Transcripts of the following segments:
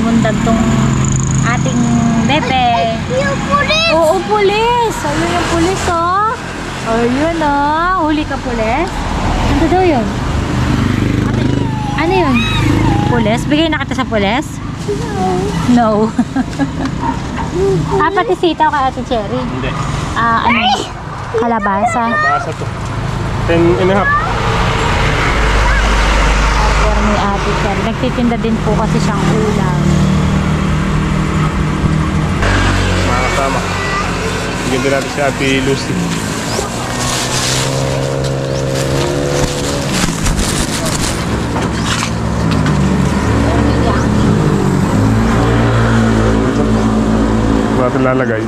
lumundag tong ating bebe. Yung pulis! Oo, pulis! Ayun yung pulis, oh. Ayun, oh. Huli ka, pulis. Ano daw yun? Ano yun? Pulis? Bigay na kita sa pulis? No. Pati sitaw ka, Ate Cherry? Hindi. Ano? Kalabasa. Kalabasa to. 10.5. Order ni Ate Cherry. Nagtitinda din po kasi siyang ulam. Mga kasama. Bigyan din natin si Ate Lucy. Natin lalagay.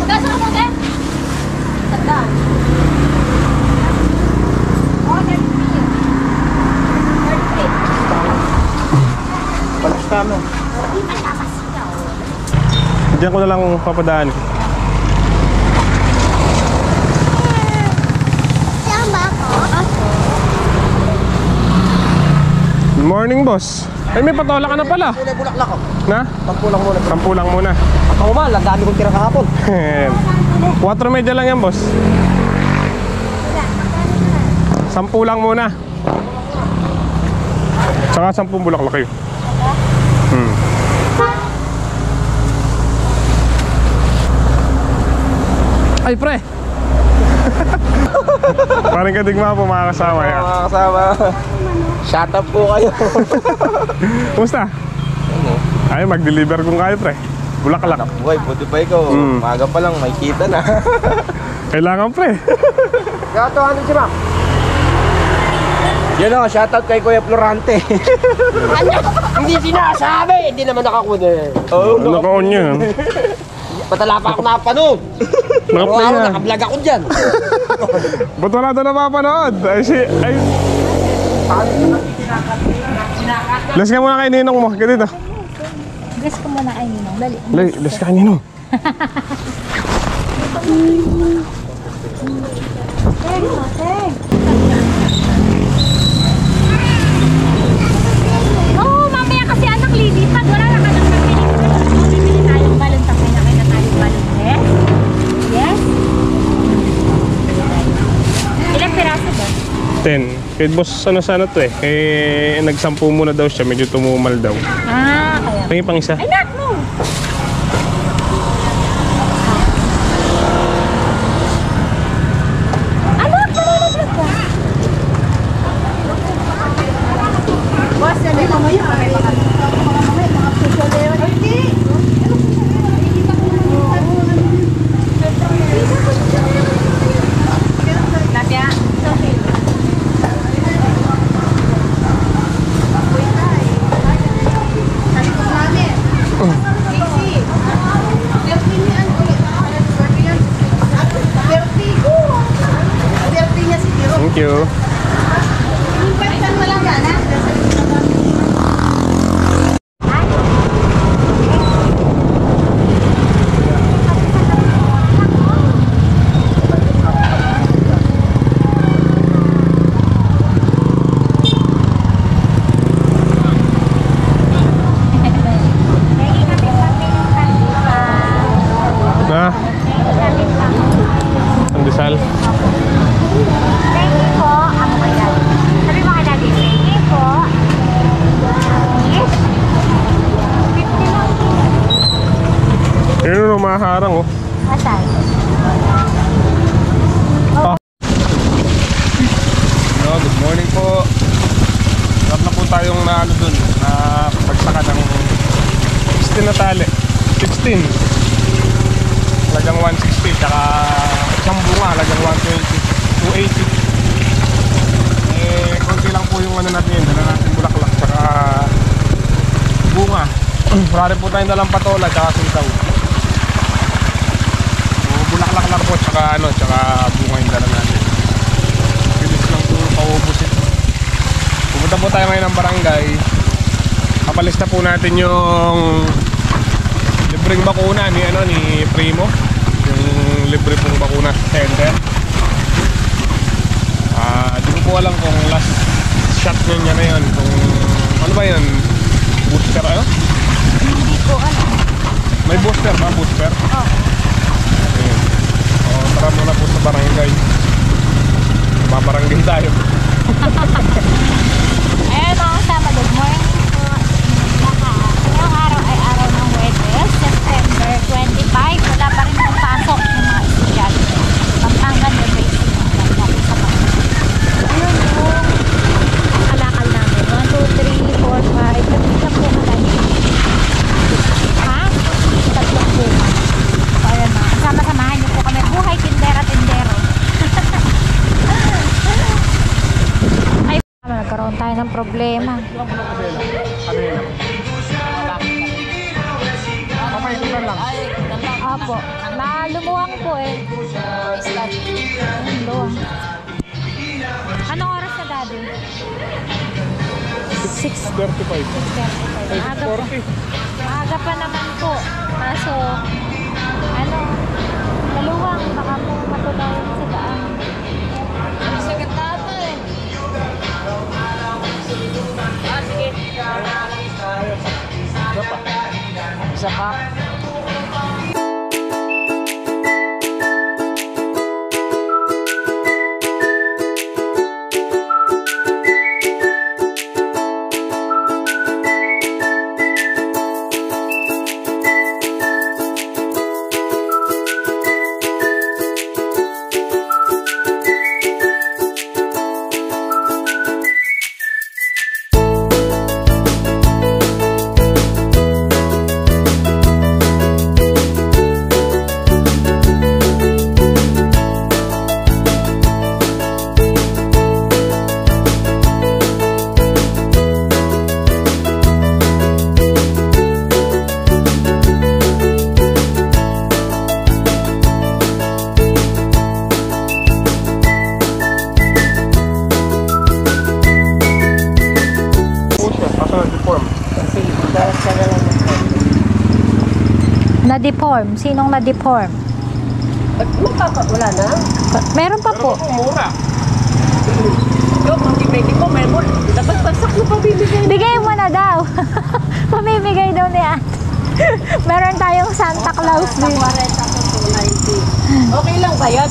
Magkasa ka mo, Dad? Tandaan. Palas kami. Diyan ko na lang papadaan. Saan ba ako? Good morning, boss. Ay, may patola ka na pala. Kulay bulaklak ko. Na? Pagpulang muna. Pampulang muna. Ako man, ang dami kong tira kahapon. 4 lang yan, boss. 10 lang muna. Saka 10 bulaklak kayo. Ay, pre! Parang kadigma po mga kasama yan. Mga kasama. Shut up po kayo. Kumusta? Ay, mag-deliver kung kaya, pre. Bulaklak. Buhay, buti pa ikaw. Maga pa lang, may kita na. Kailangan, pre. Gato, ano si Mac? Yan o, shoutout kay Kuya Florante. Hindi sinasabi, hindi naman nakakunin. Oo, Naka-on yun. patala pa ako napanood. Naka-play Araw-araw na. nakablog ako dyan. Ba't wala doon napapanood? Ay... Las ka muna kay Ninong mo. Ganito. Bless ko muna kay Ninong. Dali. Las ka kay Ninong. Oo, mamaya kasi anak lilipad. Wala na ka nang pagpili. Bibili tayong balon. Takay na kayo na tayong balon. Yes? Yes? Ilang piraso ba? 10. Kaya boss, sana to eh. Nagsampu muna daw siya. Medyo tumumal daw. Kaya. Tingin pang isa. Ay, nak mo! Anak, malalagot ka. Boss, sabi ko ngayon. Mga susulewan. Hindi! Napya? Thank you. Na? Pandesal. Thank you po. Ako kay Daddy. Sabi mo kay Daddy, thank you po. Yes. 50 lang. Yun yung maharang oh. Asan? No, good morning po. Sarap na po tayong naano dun. Na pagsaka ng 16 na tali. 16. Halagang 160. Tsaka isang bunga. Halagang 120. 280. Konti lang po yung ano natin yun. Dala natin bulaklak. Tsaka bunga. Wala rin po tayong dalang patola. Tsaka sintaw. So, bulaklak lang po. Tsaka ano. Tsaka bunga yung dala natin. Bilis lang po paubos ito. Pupunta po tayo ngayon ng barangay. Kapalista po natin yung libreng bakuna ni Primo. Yung libre pong bakuna center. Di ko po alam kung last shot niya na yun, kung Ano ba yan? Booster ano? Hindi ko alam. May booster ba? Booster? Oh. Ayun. Tara muna po sa barangay. Mabarangay tayo. Ayan mga kasama, good morning po. Ngayong araw ay araw ng Webes, September 25. Wala pa rin ang pasok ng mga estudyante. Pagtangan yung basic ng ganda sa mga. Ayun yung kalakal namin. 1, 2, 3, 4, 5. Tapos na po malaki. Ha? Tatlong po. So ayun mga kasama-samahan niyo po kami. Buhay tindera-tindero. Ay, nagkaroon tayo ng problema. Ano yun? Papaikutan lang. Apo, lumuwang po eh. Luwang. Anong oras na daddy? 6:35. 6:35. Maaga pa. 6:40. Maaga pa naman po. Kaso, ano, maluwang. Baka po matulayan sa daan. Sakit nato eh. Sige. Isa pa. Na-deform? Sinong na-deform? Wala na. Meron pa po. Mura. Yo, kung di mo, may mo. Dapat bagsak mo pa bibigay. Bigay mo na daw. Pamimigay daw niya. Meron tayong Santa Claus din. Okay lang ba yan?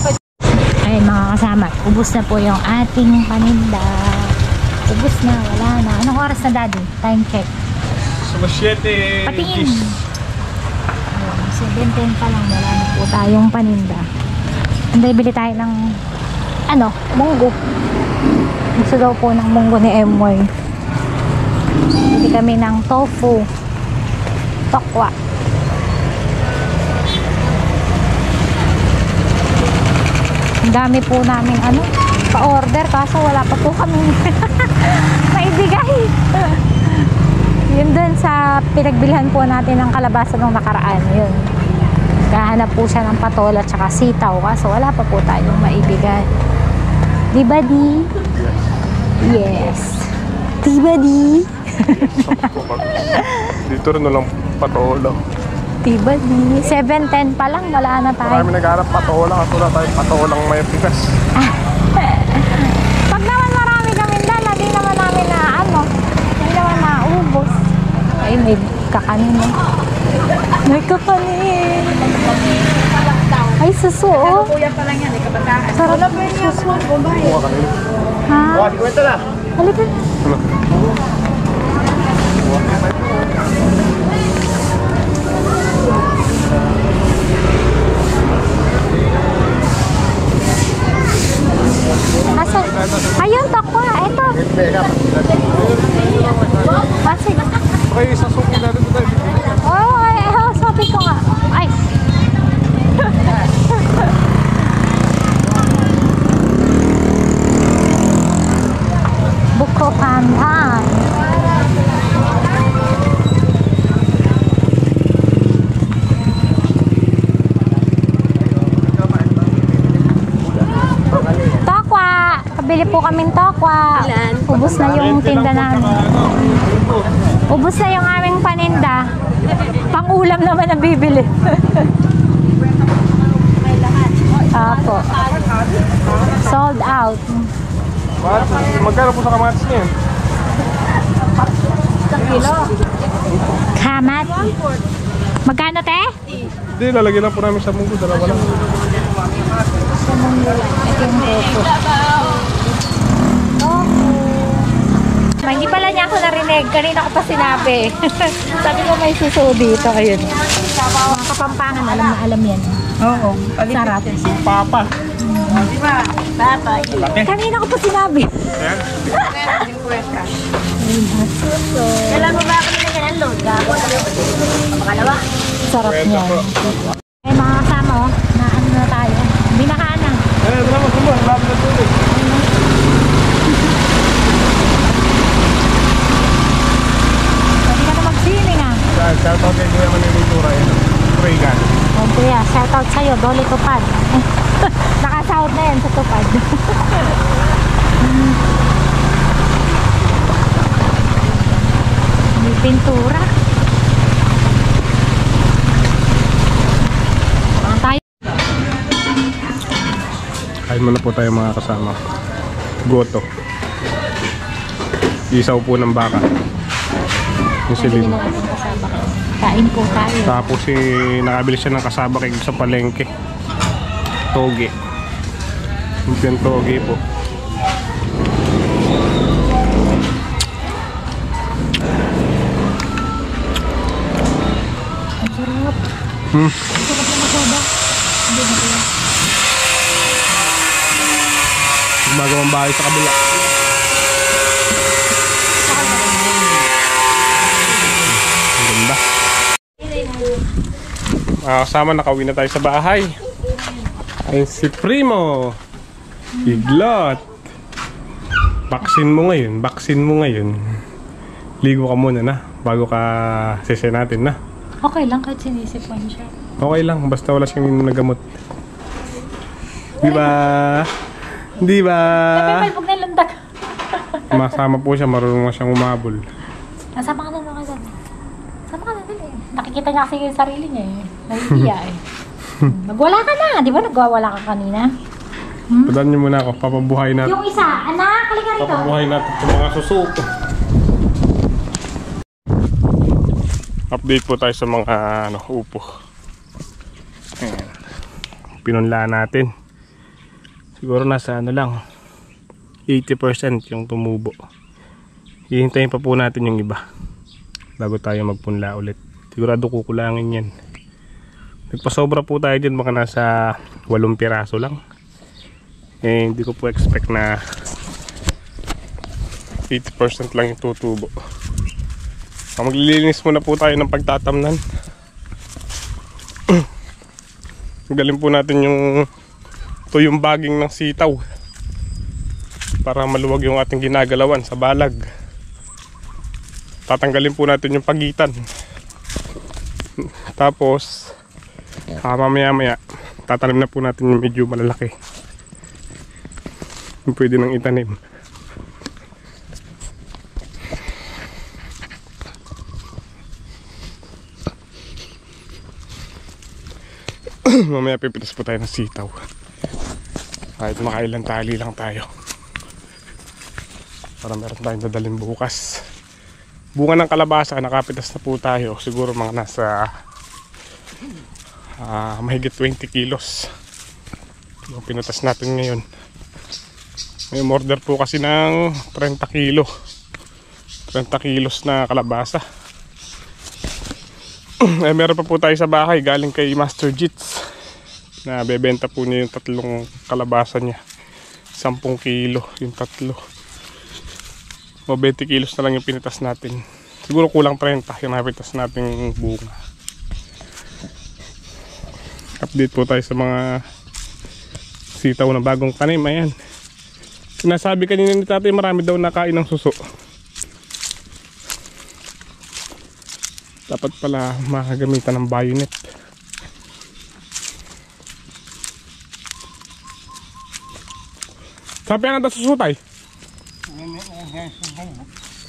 Ayun mga kasama, ubos na po yung ating paninda. Ubos na, wala na. Anong oras na daddy? Time check. So, 7. Patingin. Ayun, 7:10 pa lang, wala na po tayong paninda. Hindi, bili tayo ng munggo. Gusto daw po ng munggo ni Emoy. Bili kami ng tofu, tokwa. Ang dami po namin pa-order kaso wala pa po kami maibigay. Yun dun sa pinagbilhan po natin ng kalabasa nung nakaraan. Yun. Kahanap po siya ng patol at saka sitaw kaso wala pa po tayong maibigay. Diba di? Yes. Diba di? Dito rin na lang patola. Diba di? 7:10 pa lang, wala na tayo. Marami nagharap patola kasi wala tayong patolang may pikas. Pag naman marami kami dala, di naman namin hindi naman naubos. Ay, may kakanin mo. May kakanin. Ay, suso, oh. Kuya pa lang yan, kabataan. Sarap ng suso. Buka kanina. Ha? Di kwenta na. Halika. Ano? Asan? Ayun, tokwa. Ito. Kasi. Okay, isang suki natin tayo. Oh, sabi ko nga. Ay. Buko pandan. Tokwa. Kabili po kaming tokwa. Ubus na yung tinda namin. Ubus na yung aming paninda. Pang-ulam naman ang bibili. Apo. Sold out. Magkano po sa kamatis niya? kilo. Kamat. Magkano, te? Hindi, lalagyan lang po namin sa munggo. Dalawa lang. Sa munggo lang. Ito yung tofu. Hindi pala niya ako narinig. Kanina ko pa sinabi. Sabi ko may suso dito. Ayun. Mga Kapampangan, alam na alam yan. Oo. Sarap. Papa. Papa. Kanina ko pa sinabi. Ayan. Kailan mo ba kami na ganyan load? Gago. Makalawa. Sarap Kwenta niyan. po. Eh mga kasama, oh, na ano na tayo. Binakaan na. Ayan, ito naman. Sumo. Marami na tuloy. Pwede ka na mag-swimming, ah. Shoutout kay Kuya Manilitura. Regan. Oh, kuya, shoutout sa'yo, Dole Tupad. Nakasahod na yan sa Tupad. May pintura. Tayo. Kain muna po tayo mga kasama. Goto. Isaw po ng baka. Yung silin. Kain po tayo. Tapos nakabili siya ng kasaba kay sa palengke. Toge. Yung toge po. Ang sarap. Hmm. Ang sarap na masaba. Hindi na kaya. Gumagawang bahay sa kabila. Ang ganda. Kasama, nakauwi na tayo sa bahay. Ayun si Primo. Iglot. Baksin mo ngayon. Ligo ka muna na bago ka sese natin na. Okay lang kahit sinisipon siya. Okay lang, basta wala siyang nagamot. Diba? Diba? Napipalpog na lundag. Masama po siya, marunong na siyang umabol. Nasama ka na nung kagad. Sama ka na din eh. Nakikita niya kasi yung sarili niya eh. Nahihiya eh. Nagwala ka na, di ba? Nagwawala ka kanina. Padaan niyo muna ako, papabuhay natin. Yung isa, anak, halika rito. Papabuhay natin itong mga susuko. Update po tayo sa mga upo. Ayan. Pinunlaan natin. Siguro nasa lang 80% yung tumubo. Hihintayin pa po natin yung iba bago tayo magpunla ulit. Sigurado kukulangin yan. Nagpasobra po tayo dyan, mga nasa 8 piraso lang. Eh, hindi ko po expect na 80% lang yung tutubo. Maglilinis muna po tayo ng pagtatamnan. Galing po natin yung baging ng sitaw para maluwag yung ating ginagalawan sa balag. Tatanggalin po natin yung pagitan. Tapos mamaya tatanim na po natin yung medyo malalaki. Yung pwede nang itanim. Mamaya pipitas po tayo ng sitaw. Kahit makailan tali lang tayo para meron tayong dadalhin bukas. Bunga ng kalabasa, nakapitas na po tayo. Siguro mga nasa mahigit 20 kilos yung pinutas natin ngayon. May order po kasi ng 30 kilos na kalabasa. Eh, meron pa po tayo sa bahay galing kay Master Jits na bebenta po niya yung 3 kalabasa niya. 10 kilo yung 3. O 20 kilos na lang yung pinitas natin. Siguro kulang 30 yung napitas nating bunga. Update po tayo sa mga sitaw na bagong tanim. Ayan, sinasabi kanina ni tatay marami daw nakain ng suso. Dapat pala makagamitan ng bayonet. Sabi nga na susutay.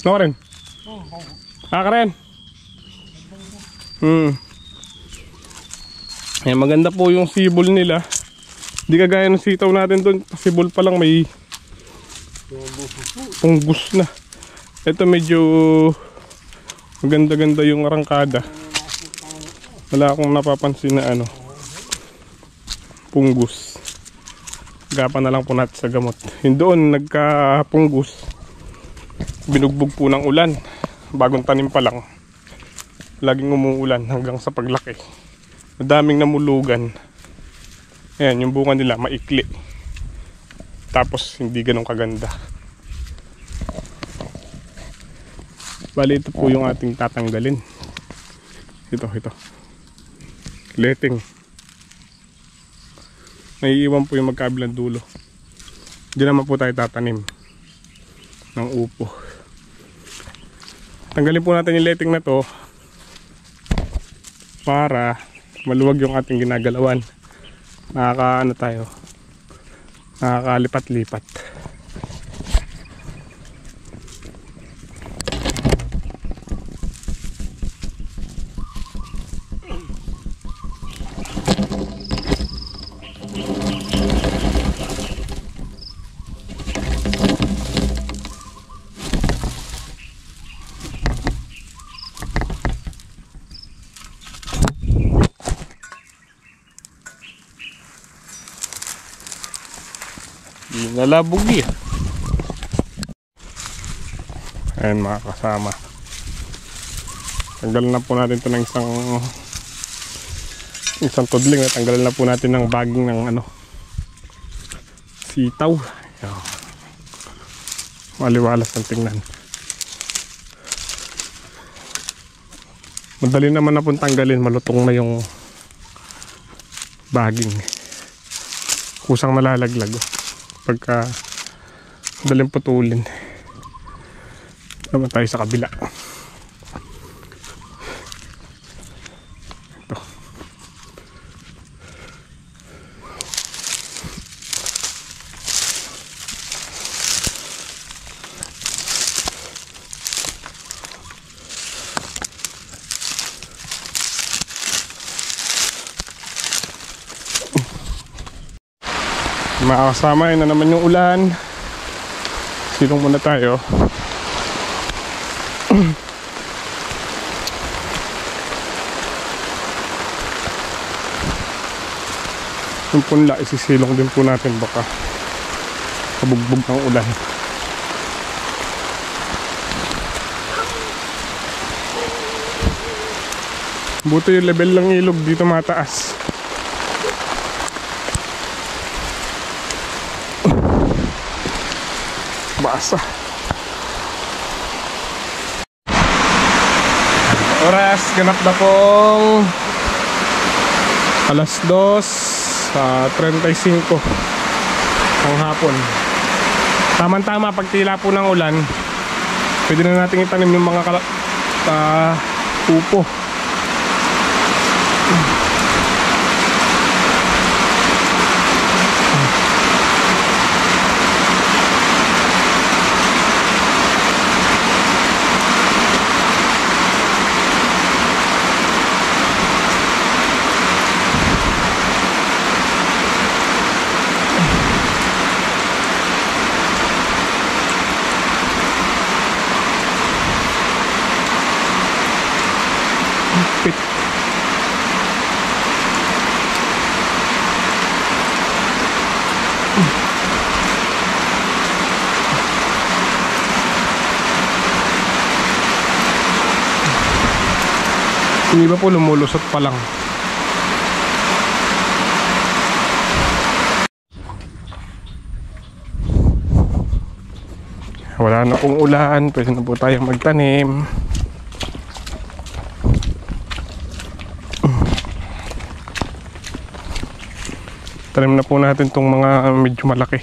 Ano rin? Ka rin? Ayan, maganda po yung sibol nila. Hindi kagaya ng sitaw natin doon. Sibol pa lang may punggus na. Ito medyo Maganda-ganda yung arangkada. Wala akong napapansin na ano, punggus. Gapan na lang po natin sa gamot. Yung doon nagka-punggus, binugbog po ng ulan. Bagong tanim pa lang, laging umuulan hanggang sa paglaki. Madaming namulugan. Ayan, yung bunga nila maikli. Tapos hindi ganun kaganda. Bali, ito po yung ating tatanggalin. Ito. Letting. Naiiwan po yung magkabilang dulo. Hindi naman po tayo tatanim ng upo. Tanggalin po natin yung letting na to para maluwag yung ating ginagalawan. Nakakalipat-lipat. Nalabog eh. Ayan mga kasama, tanggalan na po natin ito ng isang tudling. Tanggalan na po natin ng baging ng ano, sitaw. Ayan. Maliwalas ang tingnan. Madali naman na pong tanggalin, malutong na yung baging. Kusang malalaglag pagka daling putulin. Naman tayo sa kabila. Ito. Mga kasama, yun na naman yung ulan. Silong muna tayo. Yung punla, isisilong din po natin, baka kabugbog ng ulan. Buti yung level ng ilog dito mataas. Basa. Oras, ganap na pong alas 2:35 ng hapon. Tama-tama, pag tila po ng ulan, pwede na natin itanim yung mga upo. Yung iba po lumulusot pa lang. Wala na pong ulan, pwede na po tayo magtanim. Tanim na po natin tong mga medyo malaki.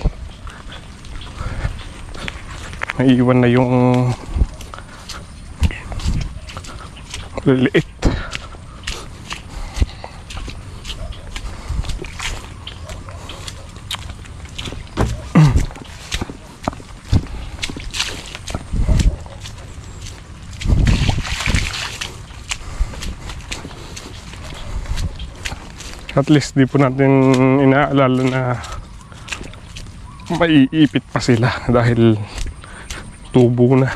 Naiiwan na yung liliit. At least di po natin inaalala na maiipit pa sila dahil tubo na.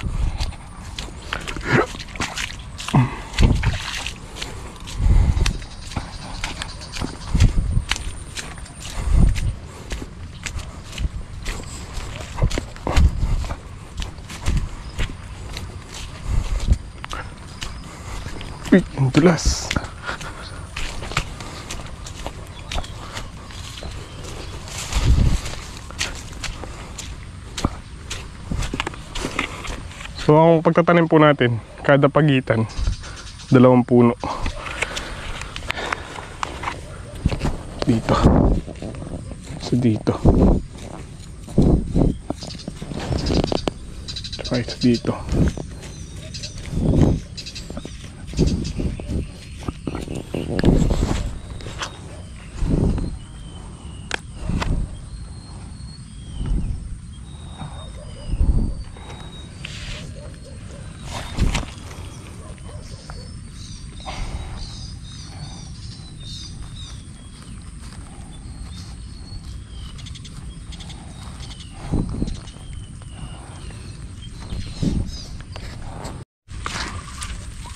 Ang dulas. So ang pagtatanim po natin, kada pagitan, 2 puno. Dito. So dito. Tsaka ito dito.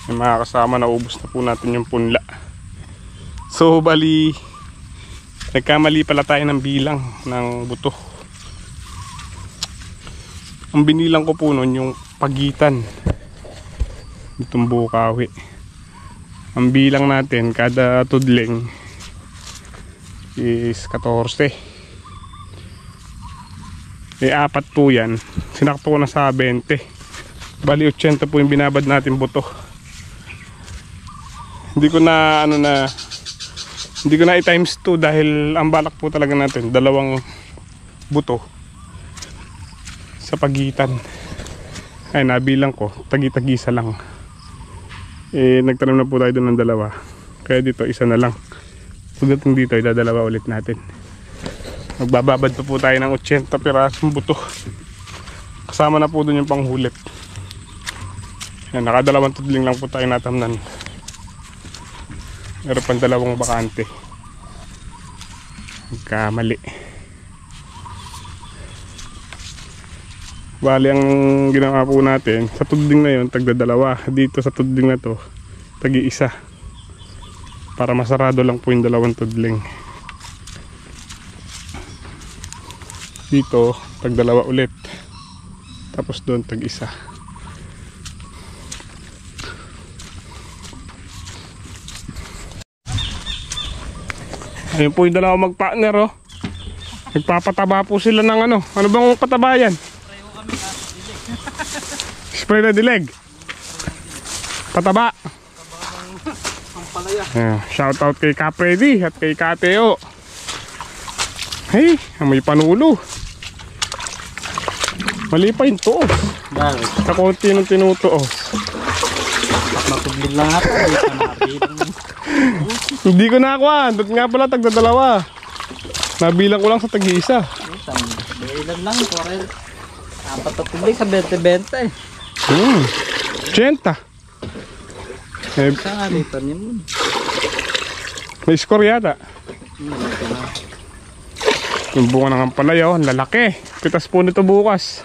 Yung mga kasama, naubos na po natin yung punla. So bali, nagkamali pala tayo ng bilang ng buto. Ang binilang ko po nun yung pagitan itong bukawi. Ang bilang natin kada tudling is 14. May 4 po yan, sinakto ko na sa 20. Bali 80 po yung binabad natin buto. Hindi ko na i-times 2 dahil ang balak po talaga natin 2 buto sa pagitan. Ay, nabilang ko, tagi-tagisa lang. Nagtanim na po tayo doon ng 2. Kaya dito, 1 na lang. Pagdating dito, idadalawa ulit natin. Magbababad pa po tayo ng 80 pirasong buto. Kasama na po doon yung panghulip. Yan, naka 2 tudling lang po tayo natamnan. Meron pang 2 bakante. Nagkamali. Bali ang ginawa po natin, sa tudling na yun, tagda 2. Dito sa tudling na to, tagi-1. Para masarado lang po yung 2 tudling. Dito, tag 2 ulit. Tapos doon, tag-1. Ayun po yung 2 magpartner, oh. Nagpapataba po sila ng ano. Ano bang pataba yan? Spray na dileg. Pataba. Shout out kay Kapredi at kay Kateo. Hey, may panulo. Mali pa yung tuos. Sa konti nung tinutuos. Matublig lang ako. Hindi ko nakakuha. Doon nga pala tagda 2. Nabilang ko lang sa tag-1. Ilan lang, 4. 4 na tublig sa 20-20 eh. 80. Saan nga dito niyo mo? May score yata. Yung bunga ng ampalaya, ang lalaki. Pitas po nito bukas.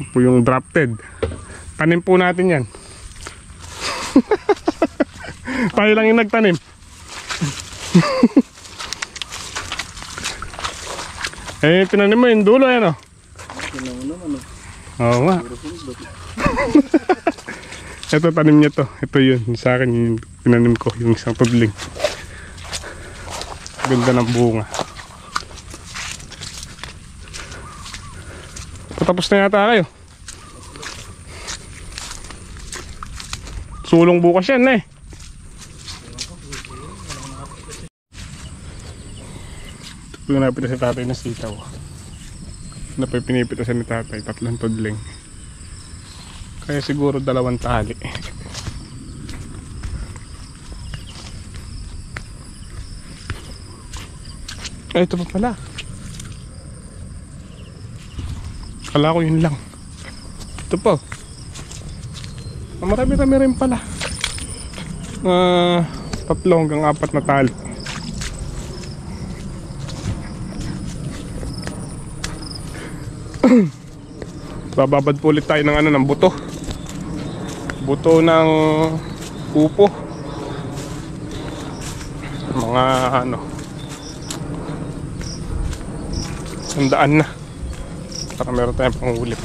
Ito po yung drafted. Tanim po natin yan. Tayo lang yung nagtanim. Tinanim mo yung dulo yan, oh. Oo nga. Ito tanim niya to. Ito yun. Sa akin yung tinanim ko. Yung isang tudling. Ganda ng bunga. Patapos na yata kayo. Sulong bukas yan eh. Ito yung napita si tatay na sitaw. Ano pa yung pinipitasan ni tatay? 3 tudling. Kaya siguro 2 tali. Ay, ito pa pala. Kala ko yun lang. Ito pa. Marami-rami rin pala. 3 hanggang 4 na tali. Bababad po ulit tayo ng ano, ng buto. Buto ng upo. Mga ano, 100 na. Para meron tayong panghulip.